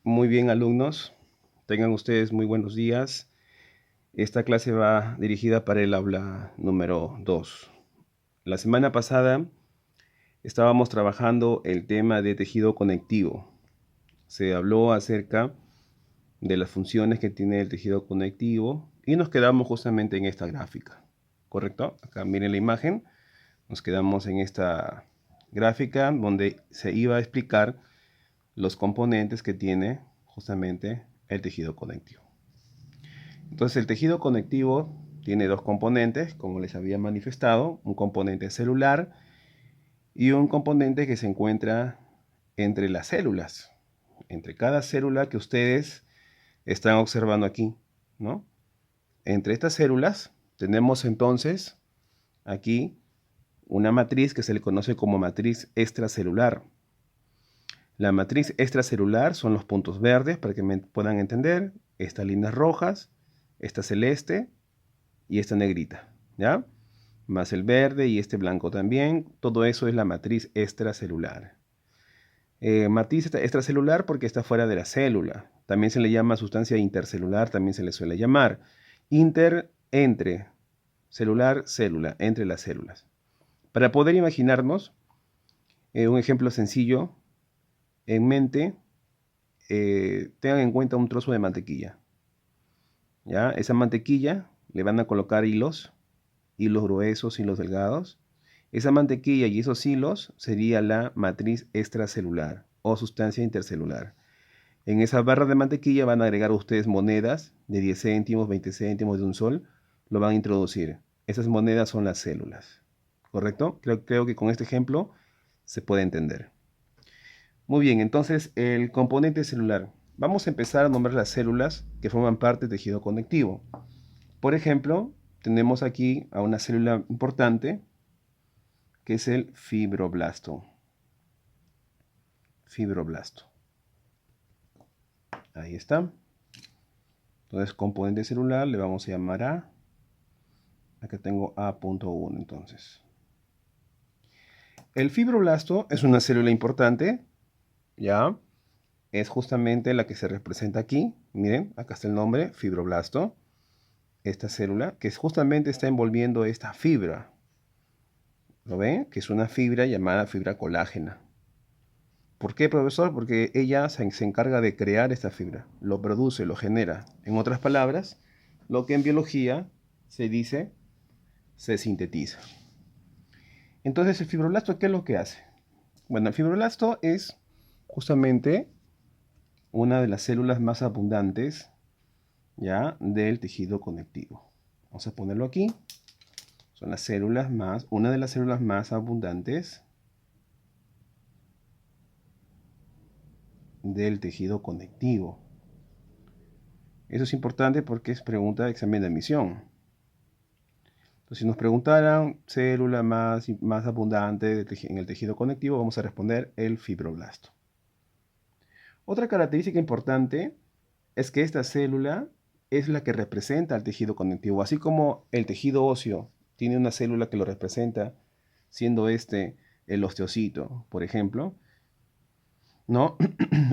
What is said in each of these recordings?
Muy bien, alumnos. Tengan ustedes muy buenos días. Esta clase va dirigida para el aula número 2. La semana pasada estábamos trabajando el tema de tejido conectivo. Se habló acerca de las funciones que tiene el tejido conectivo y nos quedamos justamente en esta gráfica. ¿Correcto? Acá miren la imagen. Nos quedamos en esta gráfica donde se iba a explicar los componentes que tiene justamente el tejido conectivo. Entonces el tejido conectivo tiene dos componentes, como les había manifestado, un componente celular y un componente que se encuentra entre las células, entre cada célula que ustedes están observando aquí, ¿no? Entre estas células tenemos entonces aquí una matriz que se le conoce como matriz extracelular. La matriz extracelular son los puntos verdes, para que me puedan entender, estas líneas rojas, esta celeste y esta negrita, ¿ya? Más el verde y este blanco también, todo eso es la matriz extracelular. Matriz extracelular porque está fuera de la célula. También se le llama sustancia intercelular, también se le suele llamar. Entre, celular, célula, entre las células. Para poder imaginarnos, un ejemplo sencillo, en mente, tengan en cuenta un trozo de mantequilla. ¿Ya? Esa mantequilla le van a colocar hilos gruesos, hilos delgados. Esa mantequilla y esos hilos sería la matriz extracelular o sustancia intercelular. En esa barra de mantequilla van a agregar ustedes monedas de 10 céntimos, 20 céntimos, de un sol. Lo van a introducir. Esas monedas son las células. ¿Correcto? Creo que con este ejemplo se puede entender. Muy bien, entonces el componente celular. Vamos a empezar a nombrar las células que forman parte del tejido conectivo. Por ejemplo, tenemos aquí a una célula importante que es el fibroblasto. Fibroblasto. Ahí está. Entonces, componente celular le vamos a llamar A. Acá tengo A.1 entonces. El fibroblasto es una célula importante, ¿ya? Es justamente la que se representa aquí. Miren, acá está el nombre, fibroblasto. Esta célula, que justamente está envolviendo esta fibra. ¿Lo ven? Que es una fibra llamada fibra colágena. ¿Por qué, profesor? Porque ella se encarga de crear esta fibra, lo produce, lo genera. En otras palabras, lo que en biología se dice, se sintetiza. Entonces, el fibroblasto, ¿qué es lo que hace? Bueno, el fibroblasto es justamente una de las células más abundantes, ¿ya?, del tejido conectivo. Vamos a ponerlo aquí. Son las células más, una de las células más abundantes del tejido conectivo. Eso es importante porque es pregunta de examen de admisión. Entonces, si nos preguntaran célula más abundante en el tejido conectivo, vamos a responder el fibroblasto. Otra característica importante es que esta célula es la que representa al tejido conectivo, así como el tejido óseo tiene una célula que lo representa, siendo este el osteocito, por ejemplo, ¿no?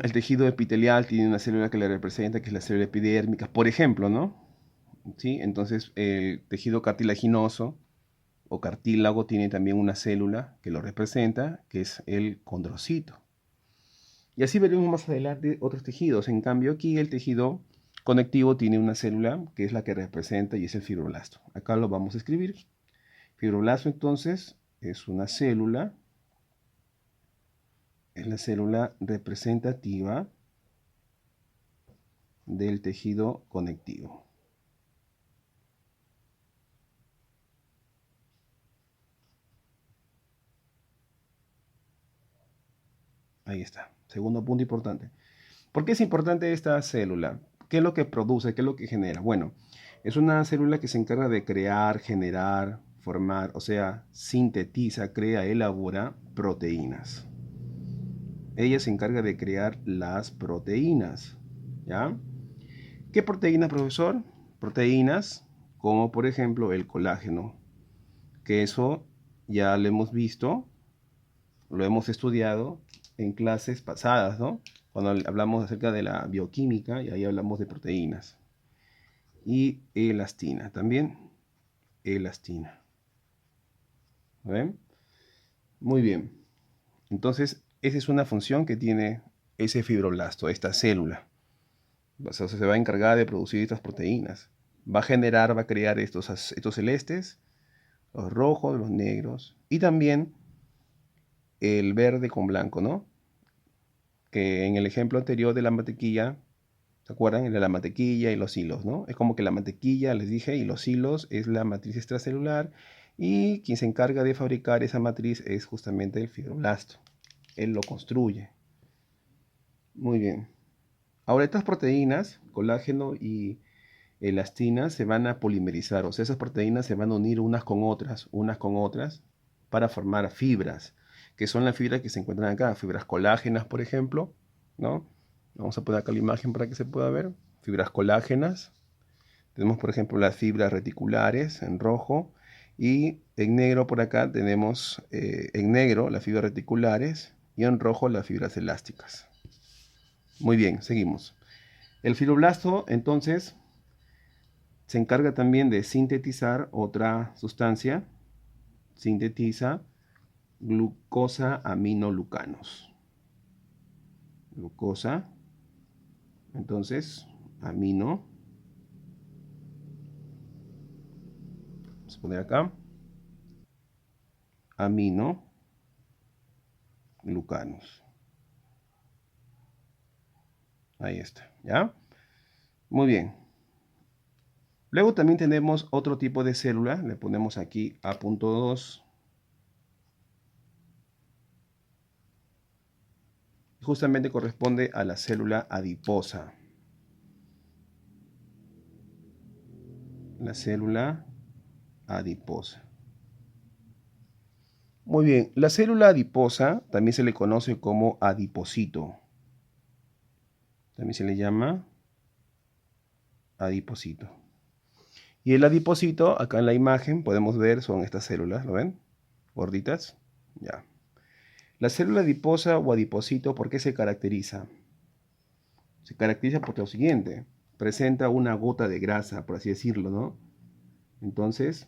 El tejido epitelial tiene una célula que le representa, que es la célula epidérmica, por ejemplo, ¿no? ¿Sí? Entonces, el tejido cartilaginoso o cartílago tiene también una célula que lo representa, que es el condrocito. Y así veremos más adelante otros tejidos. En cambio, aquí el tejido conectivo tiene una célula que es la que representa y es el fibroblasto. Acá lo vamos a escribir. Fibroblasto entonces es una célula, es la célula representativa del tejido conectivo. Ahí está. Segundo punto importante. ¿Por qué es importante esta célula? ¿Qué es lo que produce? ¿Qué es lo que genera? Bueno, es una célula que se encarga de crear, generar, formar, o sea, sintetiza, crea, elabora proteínas. Ella se encarga de crear las proteínas, ¿ya? ¿Qué proteínas, profesor? Proteínas como por ejemplo el colágeno, que eso ya lo hemos visto, lo hemos estudiado en clases pasadas, ¿no? cuando hablamos acerca de la bioquímica, y ahí hablamos de proteínas. Y elastina, también elastina. ¿Ven? Muy bien. Entonces, esa es una función que tiene ese fibroblasto, esta célula. O sea, se va a encargar de producir estas proteínas. Va a generar, va a crear estos celestes, los rojos, los negros, y también el verde con blanco, ¿no? Que en el ejemplo anterior de la mantequilla, ¿se acuerdan? El de la mantequilla y los hilos, ¿no? Es como que la mantequilla, les dije, y los hilos es la matriz extracelular, y quien se encarga de fabricar esa matriz es justamente el fibroblasto. Él lo construye. Muy bien. Ahora estas proteínas, colágeno y elastina, se van a polimerizar, o sea, esas proteínas se van a unir unas con otras, para formar fibras, que son las fibras que se encuentran acá, fibras colágenas, por ejemplo, ¿no? Vamos a poner acá la imagen para que se pueda ver. Fibras colágenas. Tenemos, por ejemplo, las fibras reticulares en rojo, y en negro por acá tenemos, en negro, las fibras reticulares, y en rojo las fibras elásticas. Muy bien, seguimos. El fibroblasto, entonces, se encarga también de sintetizar otra sustancia. Sintetiza glucosa aminoglucanos. Glucosa, entonces, amino. Vamos a poner acá. Aminoglucanos. Ahí está, ¿ya? Muy bien. Luego también tenemos otro tipo de célula. Le ponemos aquí A.2. Justamente corresponde a la célula adiposa. La célula adiposa. Muy bien, la célula adiposa también se le conoce como adiposito. También se le llama adiposito. Y el adiposito, acá en la imagen podemos ver, son estas células, ¿lo ven? Gorditas. Ya. La célula adiposa o adiposito, ¿por qué se caracteriza? Se caracteriza por lo siguiente: presenta una gota de grasa, por así decirlo, ¿no? Entonces,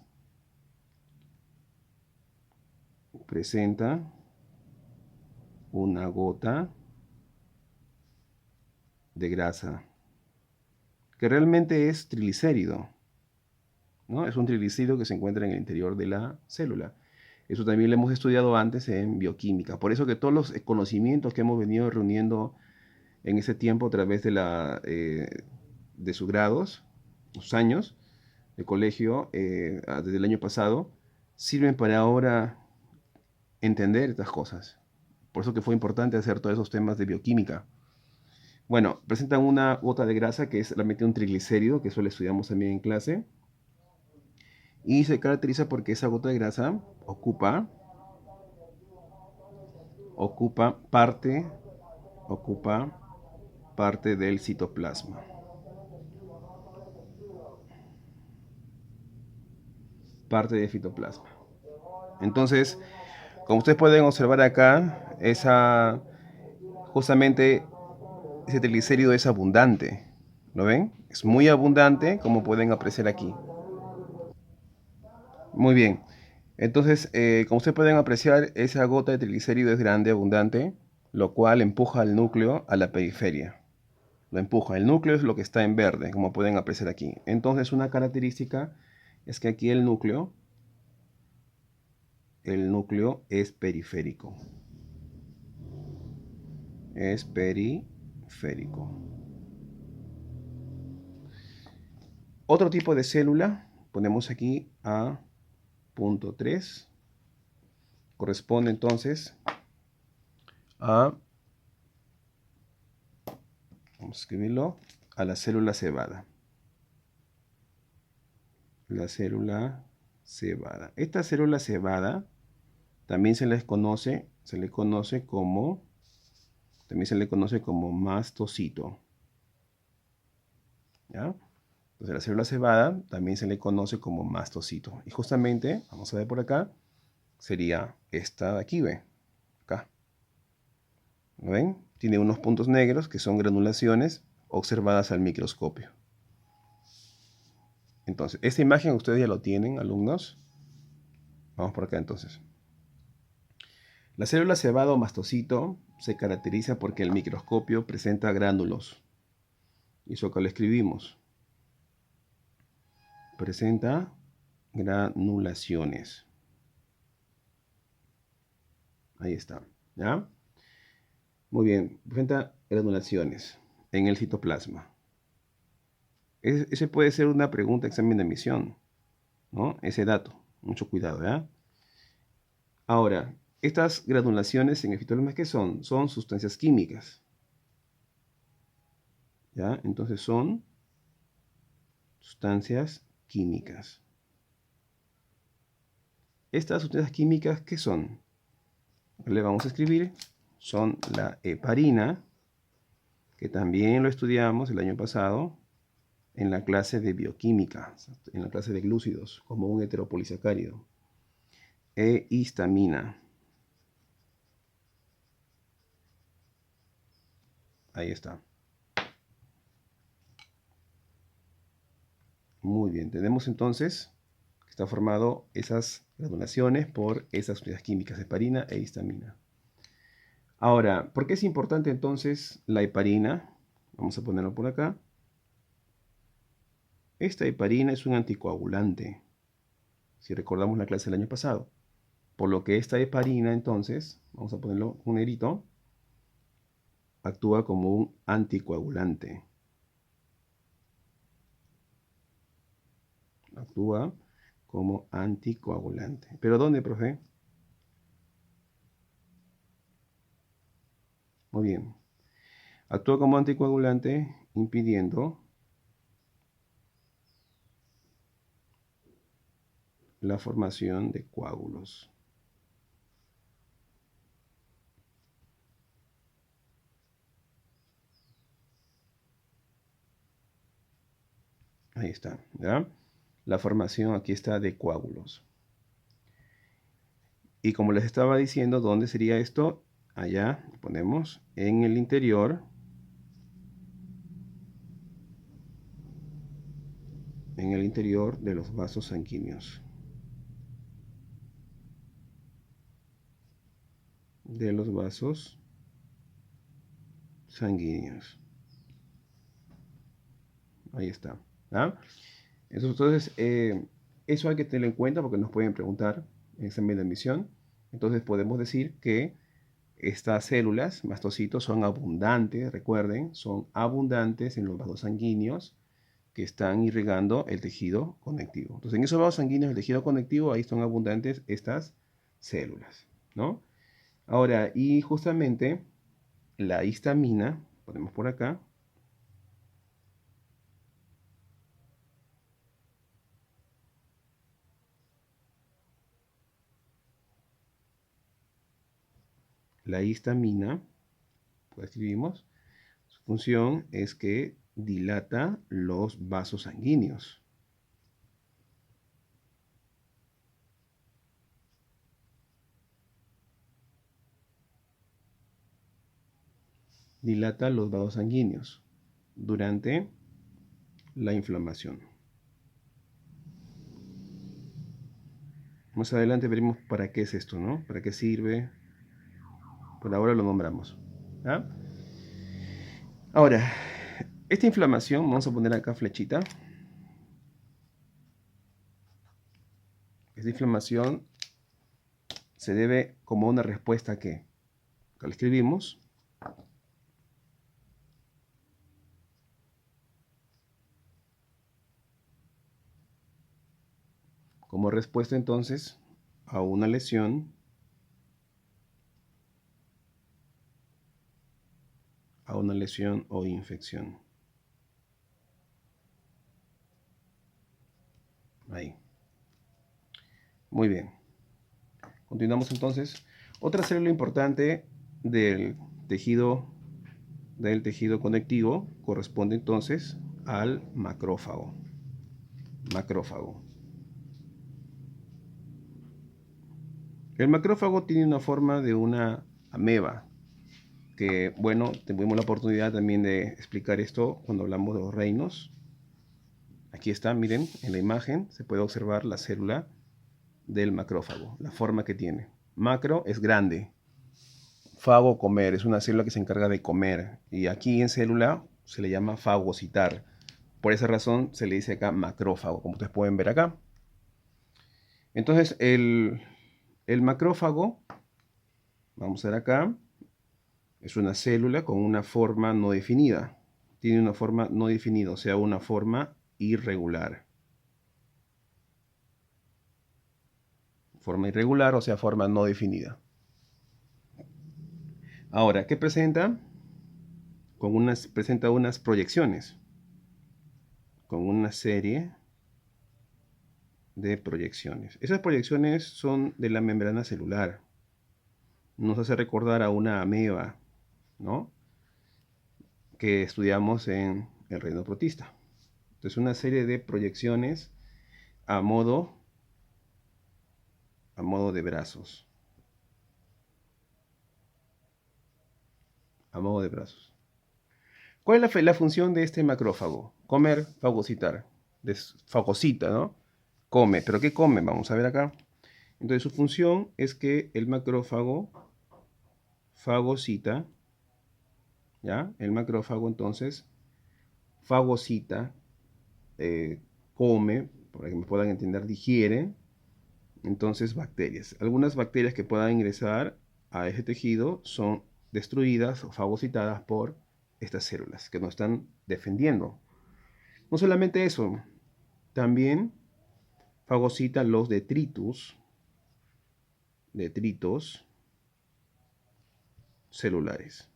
presenta una gota de grasa, que realmente es triglicérido, ¿no? Es un triglicérido que se encuentra en el interior de la célula. Eso también lo hemos estudiado antes en bioquímica. Por eso que todos los conocimientos que hemos venido reuniendo en ese tiempo a través de sus grados, sus años de colegio, desde el año pasado, sirven para ahora entender estas cosas. Por eso que fue importante hacer todos esos temas de bioquímica. Bueno, presentan una gota de grasa que es realmente un triglicérido, que eso lo estudiamos también en clase. Y se caracteriza porque esa gota de grasa ocupa parte, ocupa parte del citoplasma. Parte del citoplasma. Entonces, como ustedes pueden observar acá, justamente ese triglicérido es abundante. ¿Lo ven? Es muy abundante, como pueden apreciar aquí. Muy bien. Entonces, como ustedes pueden apreciar, esa gota de triglicérido es grande, abundante, lo cual empuja al núcleo a la periferia. Lo empuja. El núcleo es lo que está en verde, como pueden apreciar aquí. Entonces, una característica es que aquí el núcleo es periférico. Es periférico. Otro tipo de célula, ponemos aquí A.3, corresponde entonces a, vamos a escribirlo, a la célula cebada. La célula cebada. Esta célula cebada también se le conoce como mastocito. ¿Ya? Entonces la célula cebada también se le conoce como mastocito. Y justamente, vamos a ver por acá, sería esta de aquí, ¿ve? Acá. ¿Lo ven? tiene unos puntos negros que son granulaciones observadas al microscopio. Entonces, esta imagen ustedes ya lo tienen, alumnos. Vamos por acá entonces. La célula cebada o mastocito se caracteriza porque el microscopio presenta gránulos. Y eso acá lo escribimos. Presenta granulaciones. Ahí está. ¿Ya? Muy bien. Presenta granulaciones en el citoplasma. Ese puede ser una pregunta de examen de admisión, ¿no? Ese dato. Mucho cuidado, ¿ya? Ahora, estas granulaciones en el citoplasma, ¿qué son? Son sustancias químicas. ¿Ya? Entonces son sustancias químicas. Estas sustancias químicas, ¿qué son? Le vamos a escribir. Son la heparina, que también lo estudiamos el año pasado en la clase de bioquímica, en la clase de glúcidos, como un heteropolisacárido. E histamina. Ahí está. Muy bien, tenemos entonces que está formado esas granulaciones por esas sustancias químicas, heparina e histamina. Ahora, ¿por qué es importante entonces la heparina? Vamos a ponerlo por acá. Esta heparina es un anticoagulante, si recordamos la clase del año pasado. Por lo que esta heparina entonces, vamos a ponerlo un negrito, actúa como un anticoagulante. Actúa como anticoagulante. ¿Pero dónde, profe? Muy bien. Actúa como anticoagulante impidiendo la formación de coágulos. Ahí está, ¿ya? La formación aquí está de coágulos. Y como les estaba diciendo, ¿dónde sería esto? Allá ponemos en el interior. En el interior de los vasos sanguíneos. De los vasos sanguíneos. Ahí está. ¿Ah? Entonces, eso hay que tenerlo en cuenta porque nos pueden preguntar en examen de admisión. Entonces podemos decir que estas células, mastocitos, son abundantes, recuerden, son abundantes en los vasos sanguíneos que están irrigando el tejido conectivo. Entonces, en esos vasos sanguíneos del tejido conectivo, ahí son abundantes estas células, ¿no? Ahora, y justamente la histamina, ponemos por acá, la histamina, pues escribimos, su función es que dilata los vasos sanguíneos. Dilata los vasos sanguíneos durante la inflamación. Más adelante veremos para qué es esto, ¿no? Para qué sirve. Por ahora lo nombramos. ¿Ah? Ahora, esta inflamación, vamos a poner acá flechita. Esta inflamación se debe como una respuesta a ¿qué? Acá lo escribimos. Como respuesta entonces a una lesión, o infección. Ahí. Muy bien. Continuamos entonces. Otra célula importante tejido, del tejido conectivo corresponde entonces al macrófago. Macrófago. El macrófago tiene una forma de una ameba. que, bueno, tuvimos la oportunidad también de explicar esto cuando hablamos de los reinos. Aquí está, miren, en la imagen se puede observar la célula del macrófago, la forma que tiene. Macro es grande, fago, comer, es una célula que se encarga de comer. Y aquí en célula se le llama fagocitar. Por esa razón se le dice acá macrófago, como ustedes pueden ver acá. Entonces el macrófago, vamos a ver acá, es una célula con una forma no definida. Tiene una forma no definida, o sea, una forma irregular. Forma irregular, o sea, forma no definida. Ahora, ¿qué presenta? Presenta unas proyecciones, con una serie de proyecciones. Esas proyecciones son de la membrana celular. Nos hace recordar a una ameba, ¿no? Que estudiamos en el reino protista. Entonces, una serie de proyecciones a modo de brazos. A modo de brazos. ¿Cuál es la función de este macrófago? Comer, fagocitar. Fagocita, ¿no? Come. ¿Pero qué come? Vamos a ver acá. Entonces su función es que el macrófago fagocita, ¿ya? El macrófago entonces fagocita, come, para que me puedan entender, digiere, entonces bacterias. Algunas bacterias que puedan ingresar a ese tejido son destruidas o fagocitadas por estas células que nos están defendiendo. No solamente eso, también fagocita los detritos celulares.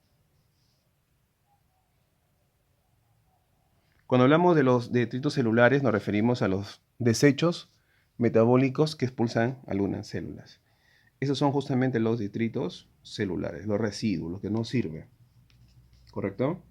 Cuando hablamos de los detritos celulares nos referimos a los desechos metabólicos que expulsan algunas células. Esos son justamente los detritos celulares, los residuos, lo que no sirve. ¿Correcto?